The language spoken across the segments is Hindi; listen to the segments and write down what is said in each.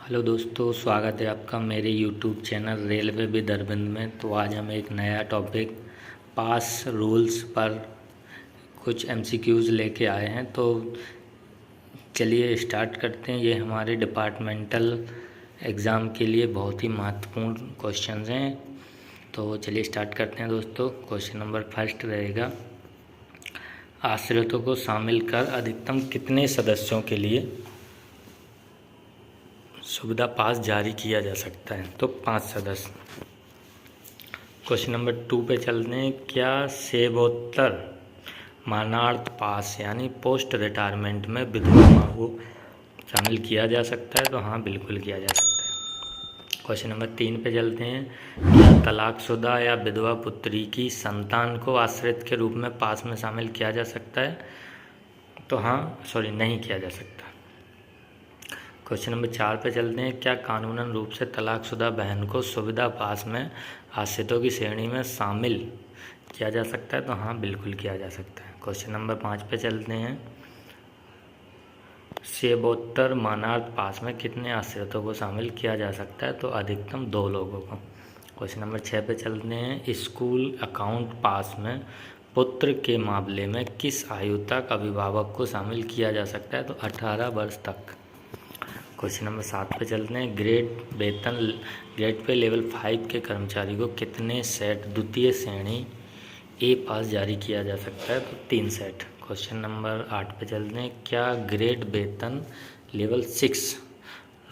हेलो दोस्तों, स्वागत है आपका मेरे YouTube channel railway with Arvind में। तो आज हम एक नया टॉपिक पास रूल्स पर कुछ एमसीक्यूज़ लेके आए हैं। तो चलिए स्टार्ट करते हैं। ये हमारे डिपार्टमेंटल एग्ज़ाम के लिए बहुत ही महत्वपूर्ण क्वेश्चंस हैं। तो चलिए स्टार्ट करते हैं दोस्तों। क्वेश्चन नंबर फर्स्ट रहेगा, आश्रितों को शामिल कर अधिकतम कितने सदस्यों के लिए सुविधा पास जारी किया जा सकता है? तो 5 सदस्य। क्वेश्चन नंबर 2 पे चलते हैं। क्या सेवोत्तर मानार्थ पास यानी पोस्ट रिटायरमेंट में विधवा माँ को शामिल किया जा सकता है? तो हाँ, बिल्कुल किया जा सकता है। क्वेश्चन नंबर 3 पे चलते हैं। क्या तलाकशुदा या विधवा पुत्री की संतान को आश्रित के रूप में पास में शामिल किया जा सकता है? तो हाँ, नहीं किया जा सकता। क्वेश्चन नंबर 4 पे चलते हैं। क्या कानूनन रूप से तलाकशुदा बहन को सुविधा पास में आश्रितों की श्रेणी में शामिल किया जा सकता है? तो हाँ, बिल्कुल किया जा सकता है। क्वेश्चन नंबर 5 पे चलते हैं। सेवोत्तर मानार्थ पास में कितने आश्रितों को शामिल किया जा सकता है? तो अधिकतम 2 लोगों को। क्वेश्चन नंबर 6 पे चलते हैं। स्कूल अकाउंट पास में पुत्र के मामले में किस आयु तक अभिभावक को शामिल किया जा सकता है? तो 18 वर्ष तक। क्वेश्चन नंबर 7 पे चलते हैं। ग्रेड पे लेवल 5 के कर्मचारी को कितने सेट द्वितीय श्रेणी ए पास जारी किया जा सकता है? तो 3 सेट। क्वेश्चन नंबर 8 पे चलते हैं। क्या ग्रेड वेतन लेवल 6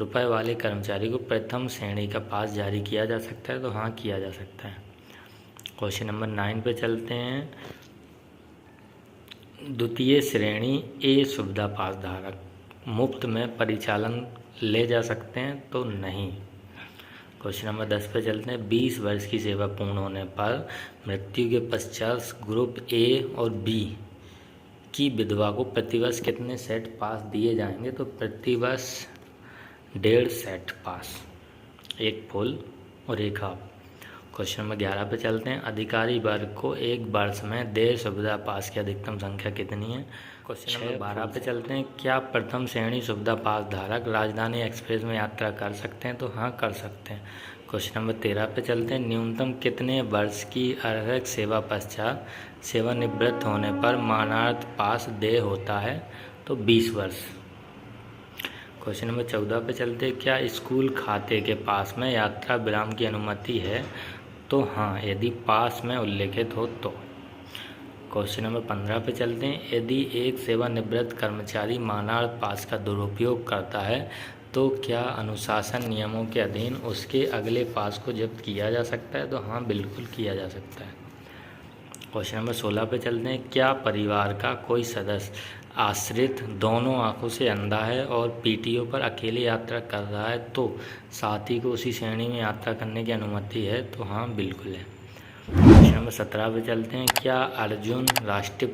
रुपए वाले कर्मचारी को प्रथम श्रेणी का पास जारी किया जा सकता है? तो हाँ, किया जा सकता है। क्वेश्चन नंबर 9 पे चलते हैं। द्वितीय श्रेणी ए सुविधा पास धारक मुफ्त में परिचालन ले जा सकते हैं? तो नहीं। क्वेश्चन नंबर 10 पे चलते हैं। 20 वर्ष की सेवा पूर्ण होने पर मृत्यु के पश्चात ग्रुप ए और बी की विधवा को प्रतिवर्ष कितने सेट पास दिए जाएंगे? तो प्रतिवर्ष 1.5 सेट पास, एक फुल और एक हाफ। क्वेश्चन नंबर 11 पे चलते हैं। अधिकारी वर्ग को एक वर्ष में देय सुविधा पास की अधिकतम संख्या कितनी है? क्वेश्चन नंबर 12 पे चलते हैं। क्या प्रथम श्रेणी सुविधा पास धारक राजधानी एक्सप्रेस में यात्रा कर सकते हैं? तो हाँ, कर सकते हैं। क्वेश्चन नंबर 13 पे चलते हैं। न्यूनतम कितने वर्ष की अर्हक सेवा पश्चात सेवानिवृत्त होने पर मानार्थ पास देय होता है? तो 20 वर्ष। क्वेश्चन नंबर 14 पे चलते हैं। क्या स्कूल खाते के पास में यात्रा विराम की अनुमति है? तो हाँ, यदि पास में उल्लेखित हो तो। क्वेश्चन नंबर 15 पे चलते हैं। यदि एक सेवानिवृत्त कर्मचारी मानार्थ पास का दुरुपयोग करता है तो क्या अनुशासन नियमों के अधीन उसके अगले पास को जब्त किया जा सकता है? तो हाँ, बिल्कुल किया जा सकता है। क्वेश्चन नंबर 16 पे चलते हैं। क्या परिवार का कोई सदस्य आश्रित दोनों आंखों से अंधा है और पीटीओ पर अकेले यात्रा कर रहा है तो साथी को उसी श्रेणी में यात्रा करने की अनुमति है? तो हाँ, बिल्कुल है। क्वेश्चन नंबर 17 पे चलते हैं। क्या अर्जुन राष्ट्रपति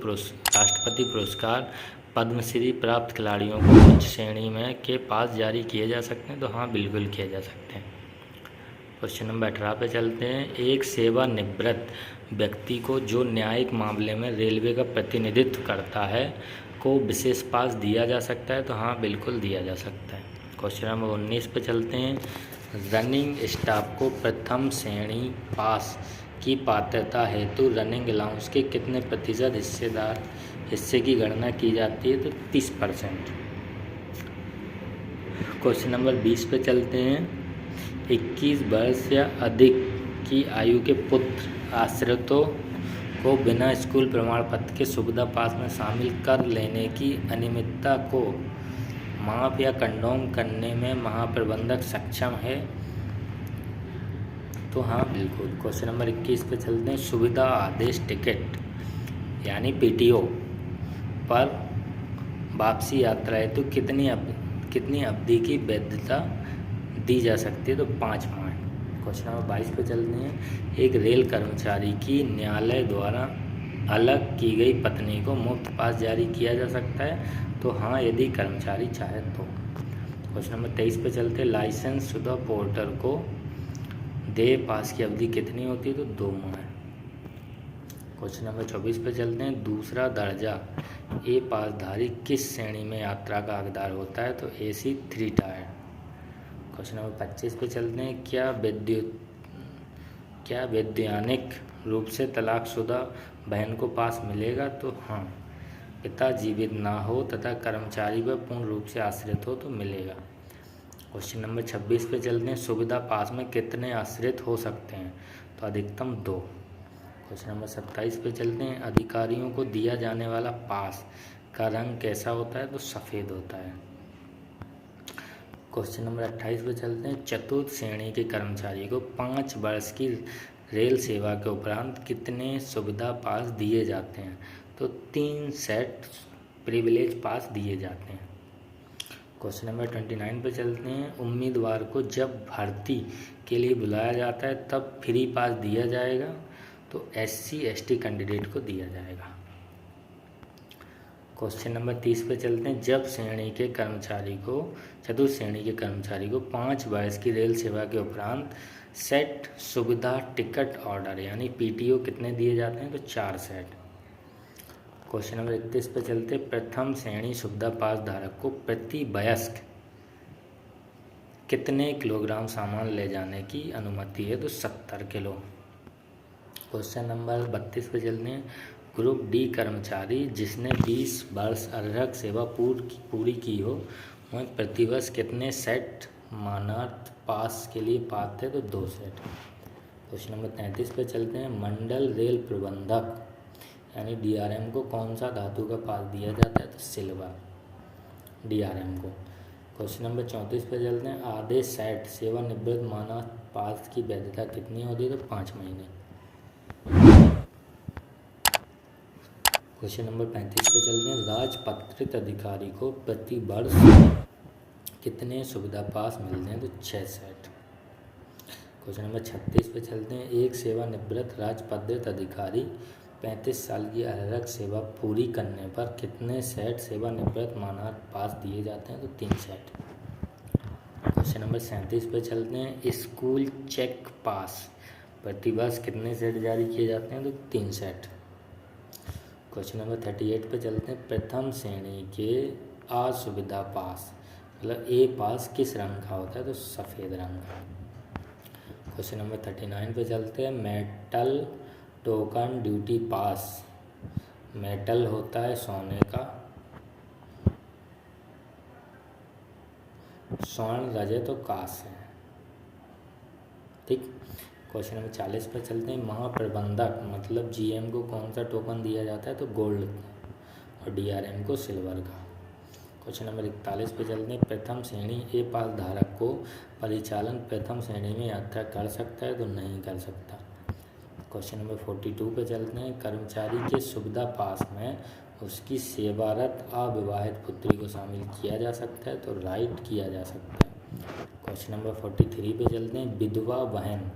पुरस्कार पद्मश्री प्राप्त खिलाड़ियों को उच्च श्रेणी में के पास जारी किए जा सकते हैं? तो हाँ, बिल्कुल किए जा सकते हैं। क्वेश्चन नंबर 18 पे चलते हैं। एक सेवानिवृत्त व्यक्ति को जो न्यायिक मामले में रेलवे का प्रतिनिधित्व करता है को विशेष पास दिया जा सकता है? तो हाँ, बिल्कुल दिया जा सकता है। क्वेश्चन नंबर 19 पे चलते हैं। रनिंग स्टाफ को प्रथम श्रेणी पास की पात्रता हेतु रनिंग अलाउंस के कितने प्रतिशत हिस्से की गणना की जाती है? तो 30%। क्वेश्चन नंबर 20 पे चलते हैं। 21 वर्ष या अधिक की आयु के पुत्र आश्रितों को बिना स्कूल प्रमाण पत्र के सुविधा पास में शामिल कर लेने की अनियमितता को माफ या कंडोम करने में महाप्रबंधक सक्षम है? तो हाँ, बिल्कुल। क्वेश्चन नंबर 21 पे चलते हैं। सुविधा आदेश टिकट यानी पीटीओ पर वापसी यात्रा हेतु कितनी अवधि की वैधता दी जा सकती है? तो 5 माह। क्वेश्चन नंबर 22 पे चलते हैं। एक रेल कर्मचारी की न्यायालय द्वारा अलग की गई पत्नी को मुफ्त पास जारी किया जा सकता है? तो हाँ, यदि कर्मचारी चाहे तो। क्वेश्चन नंबर 23 पे चलते हैं। लाइसेंस शुदा पोर्टर को देय पास की अवधि कितनी होती है? तो 2 माह। क्वेश्चन नंबर 24 पे चलते हैं। दूसरा दर्जा ए पासधारी किस श्रेणी में यात्रा का हकदार होता है? तो AC 3 टायर। क्वेश्चन नंबर 25 पे चलते हैं। क्या वैधानिक रूप से तलाकशुदा बहन को पास मिलेगा? तो हाँ, पिता जीवित ना हो तथा कर्मचारी पर पूर्ण रूप से आश्रित हो तो मिलेगा। क्वेश्चन नंबर 26 पे चलते हैं। सुविधा पास में कितने आश्रित हो सकते हैं? तो अधिकतम 2। क्वेश्चन नंबर 27 पे चलते हैं। अधिकारियों को दिया जाने वाला पास का रंग कैसा होता है? तो सफ़ेद होता है। क्वेश्चन नंबर 28 पे चलते हैं। चतुर्थ श्रेणी के कर्मचारी को 5 वर्ष की रेल सेवा के उपरांत कितने सुविधा पास दिए जाते हैं? तो 3 सेट प्रिविलेज पास दिए जाते हैं। क्वेश्चन नंबर 29 पे चलते हैं। उम्मीदवार को जब भर्ती के लिए बुलाया जाता है तब फ्री पास दिया जाएगा? तो SC/ST कैंडिडेट को दिया जाएगा। क्वेश्चन नंबर 30 पे चलते हैं। जब चतुर्थ श्रेणी के कर्मचारी को 5 वर्ष की रेल सेवा के उपरांत सेट सुविधा टिकट ऑर्डर यानी PTO कितने दिए जाते हैं? तो 4 सेट। क्वेश्चन नंबर 31 पे चलते हैं। प्रथम श्रेणी सुविधा पास धारक को प्रति वयस्क कितने किलोग्राम सामान ले जाने की अनुमति है? तो 70 किलो। क्वेश्चन नंबर 32 पे चलते हैं। ग्रुप D कर्मचारी जिसने 20 वर्ष अर्हक सेवा पूरी की हो वह प्रतिवर्ष कितने सेट मानद पास के लिए पात्र है? तो 2 सेट। क्वेश्चन नंबर 33 पे चलते हैं। मंडल रेल प्रबंधक यानी DRM को कौन सा धातु का पास दिया जाता है? तो सिल्वर DRM को। क्वेश्चन नंबर 34 पे चलते हैं। आधे सेट सेवानिवृत्त मानद पास की वैधता कितनी होती है? तो 5 महीने। क्वेश्चन नंबर 35 पे चलते हैं। राजपत्रित अधिकारी को प्रति वर्ष कितने सुविधा पास मिलते हैं? तो 6 सेट। क्वेश्चन नंबर 36 पे चलते हैं। एक सेवानिवृत्त राजपत्रित अधिकारी 35 साल की अर्हक सेवा पूरी करने पर कितने सेट सेवानिवृत्त मानद पास दिए जाते हैं? तो 3 सेट। क्वेश्चन नंबर 37 पे चलते हैं। स्कूल चेक पास प्रतिवर्ष कितने सेट जारी किए जाते हैं? तो 3 सेट। क्वेश्चन नंबर 38 पे चलते हैं। प्रथम श्रेणी के असुविधा पास मतलब A पास किस रंग का होता है? तो सफ़ेद रंग का। क्वेश्चन नंबर 39 पे चलते हैं। मेटल टोकन ड्यूटी पास मेटल होता है सोने का, स्वर्ण रजत और कांस है। ठीक। क्वेश्चन नंबर 40 पर चलते हैं। महाप्रबंधक मतलब GM को कौन सा टोकन दिया जाता है? तो गोल्ड और DRM को सिल्वर का। क्वेश्चन नंबर 41 पे चलते हैं। प्रथम श्रेणी A पास धारक को परिचालन प्रथम श्रेणी में यात्रा कर सकता है? तो नहीं कर सकता। क्वेश्चन नंबर 42 पे चलते हैं। कर्मचारी के सुविधा पास में उसकी सेवारत अविवाहित पुत्री को शामिल किया जा सकता है? तो राइट किया जा सकता है। क्वेश्चन नंबर 43 पे चलते हैं। विधवा बहन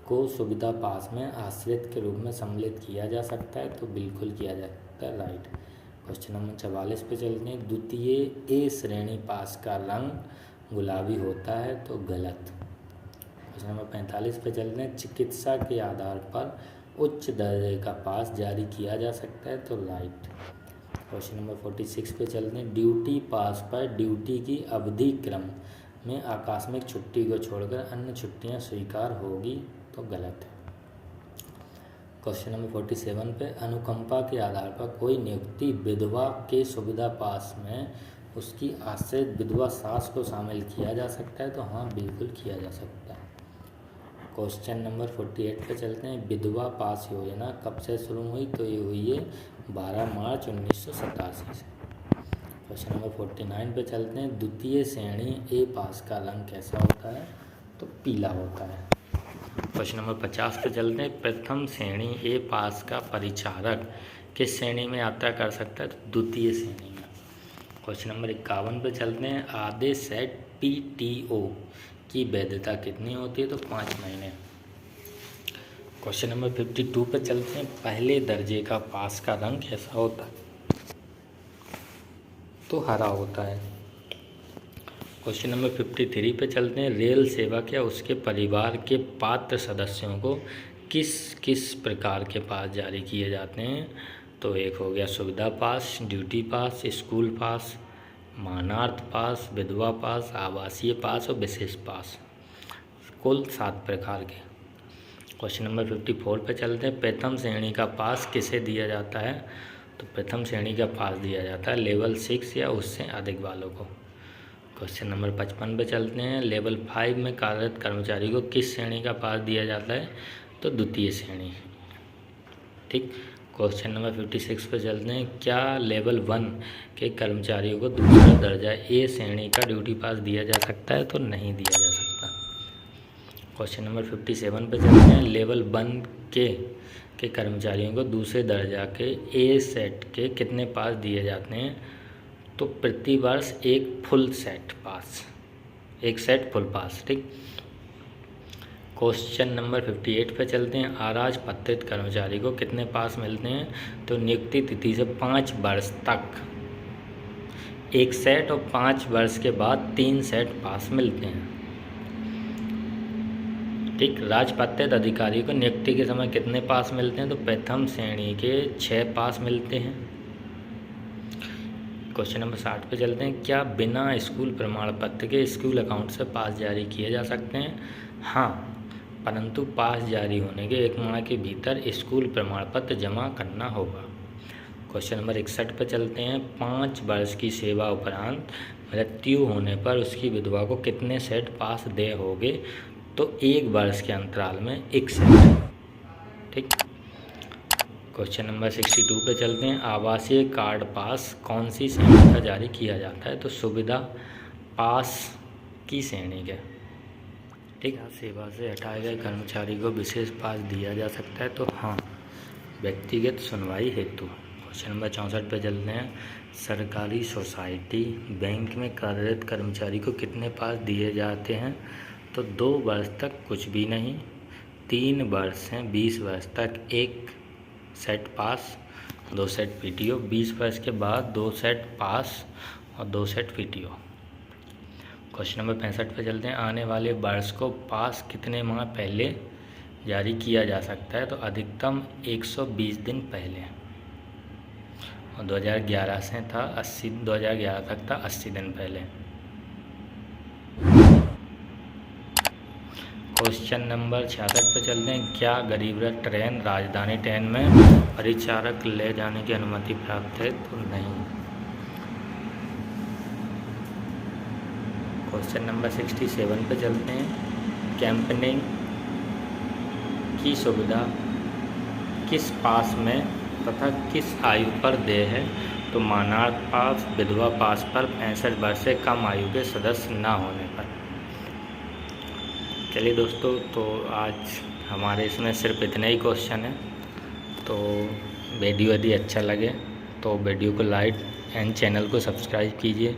को सुविधा पास में आश्रित के रूप में सम्मिलित किया जा सकता है? तो बिल्कुल किया जा सकता है, राइट। क्वेश्चन नंबर 44 पे चलते हैं। द्वितीय A श्रेणी पास का रंग गुलाबी होता है? तो गलत। क्वेश्चन नंबर 45 पे चलते हैं। चिकित्सा के आधार पर उच्च दर्जे का पास जारी किया जा सकता है? तो राइट। क्वेश्चन नंबर 46 पे चलते हैं। ड्यूटी पास पर ड्यूटी की अवधि क्रम में आकस्मिक छुट्टी को छोड़कर अन्य छुट्टियां स्वीकार होगी? तो गलत है। क्वेश्चन नंबर 47 पे अनुकंपा के आधार पर कोई नियुक्ति विधवा के सुविधा पास में उसकी आश्रित विधवा सास को शामिल किया जा सकता है? तो हाँ, बिल्कुल किया जा सकता है। क्वेश्चन नंबर 48 पे चलते हैं। विधवा पास योजना कब से शुरू हुई? तो ये हुई है 12 मार्च 1987 से। क्वेश्चन नंबर 49 पे चलते हैं। द्वितीय श्रेणी A पास का रंग कैसा होता है? तो पीला होता है। क्वेश्चन नंबर 50 पे चलते हैं। प्रथम श्रेणी A पास का परिचारक किस श्रेणी में यात्रा कर सकता है? तो द्वितीय श्रेणी में। क्वेश्चन नंबर 51 पे चलते हैं। आधे सेट PTO की वैधता कितनी होती है? तो 5 महीने। क्वेश्चन नंबर 52 पे चलते हैं। पहले दर्जे का पास का रंग कैसा होता है? तो हरा होता है। क्वेश्चन नंबर 53 पे चलते हैं। रेल सेवक या उसके परिवार के पात्र सदस्यों को किस किस प्रकार के पास जारी किए जाते हैं? तो एक हो गया सुविधा पास, ड्यूटी पास, स्कूल पास, मानार्थ पास, विधवा पास, आवासीय पास और विशेष पास, कुल 7 प्रकार के। क्वेश्चन नंबर 54 पे चलते हैं। प्रथम श्रेणी का पास किसे दिया जाता है? तो प्रथम श्रेणी का पास दिया जाता है लेवल 6 या उससे अधिक वालों को। क्वेश्चन नंबर 55 पे चलते हैं। लेवल 5 में कार्यरत कर्मचारी को किस श्रेणी का पास दिया जाता है? तो द्वितीय श्रेणी। ठीक। क्वेश्चन नंबर 56 पे चलते हैं। क्या लेवल 1 के कर्मचारियों को दूसरा दर्जा ए श्रेणी का ड्यूटी पास दिया जा सकता है? तो नहीं दिया जा सकता। क्वेश्चन नंबर 57 पे चलते हैं। लेवल 1 के कर्मचारियों को दूसरे दर्जा के ए सेट के कितने पास दिए जाते हैं? तो प्रति वर्ष एक फुल सेट पास, एक सेट फुल पास। ठीक। क्वेश्चन नंबर 58 पे चलते हैं। अराजपत्रित कर्मचारी को कितने पास मिलते हैं? तो नियुक्ति तिथि से 5 वर्ष तक एक सेट और 5 वर्ष के बाद 3 सेट पास मिलते हैं। ठीक। राजपत्रित अधिकारी को नियुक्ति के समय कितने पास मिलते हैं? तो प्रथम श्रेणी के 6 पास मिलते हैं। क्वेश्चन नंबर 60 पे चलते हैं। क्या बिना स्कूल प्रमाण पत्र के स्कूल अकाउंट से पास जारी किए जा सकते हैं? हाँ, परंतु पास जारी होने के 1 माह के भीतर स्कूल प्रमाण पत्र जमा करना होगा। क्वेश्चन नंबर 61 पर चलते हैं। 5 वर्ष की सेवा उपरांत मृत्यु होने पर उसकी विधवा को कितने सेट पास दे होंगे? तो 1 वर्ष के अंतराल में 1 सेट। ठीक। क्वेश्चन नंबर 62 पे चलते हैं। आवासीय कार्ड पास कौन सी श्रेणी का जारी किया जाता है? तो सुविधा पास की श्रेणी के। ठीक। सेवा से हटाए गए कर्मचारी को विशेष पास दिया जा सकता है? तो हाँ, व्यक्तिगत सुनवाई हेतु। क्वेश्चन नंबर 64 पे चलते हैं। सरकारी सोसाइटी बैंक में कार्यरत कर्मचारी को कितने पास दिए जाते हैं? तो 2 वर्ष तक कुछ भी नहीं, 3 वर्ष हैं 20 वर्ष तक 1 सेट पास, 2 सेट पीटीओ, 20 वर्ष के बाद 2 सेट पास और 2 सेट पीटीओ। क्वेश्चन नंबर 65 पे चलते हैं। आने वाले वर्ष को पास कितने माह पहले जारी किया जा सकता है? तो अधिकतम 120 दिन पहले, और 2011 से था 2011 तक था 80 दिन पहले। क्वेश्चन नंबर 66 पे चलते हैं। क्या गरीब रथ ट्रेन राजधानी ट्रेन में परिचारक ले जाने की अनुमति प्राप्त है? तो नहीं। क्वेश्चन नंबर 67 पे चलते हैं। कैंपेनिंग की सुविधा किस पास में तथा किस आयु पर देय है? तो मानार्थ पास, विधवा पास पर 65 वर्ष से कम आयु के सदस्य न होने पर। चलिए दोस्तों, तो आज हमारे इसमें सिर्फ इतने ही क्वेश्चन हैं। तो वीडियो यदि अच्छा लगे तो वीडियो को लाइक एंड चैनल को सब्सक्राइब कीजिए।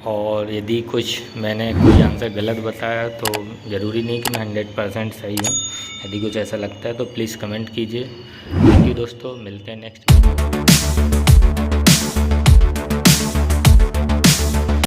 और यदि कुछ मैंने कोई आंसर गलत बताया तो ज़रूरी नहीं कि मैं 100% सही हूँ। यदि कुछ ऐसा लगता है तो प्लीज़ कमेंट कीजिए। थैंक यू दोस्तों, मिलते हैं नेक्स्ट वीडियो।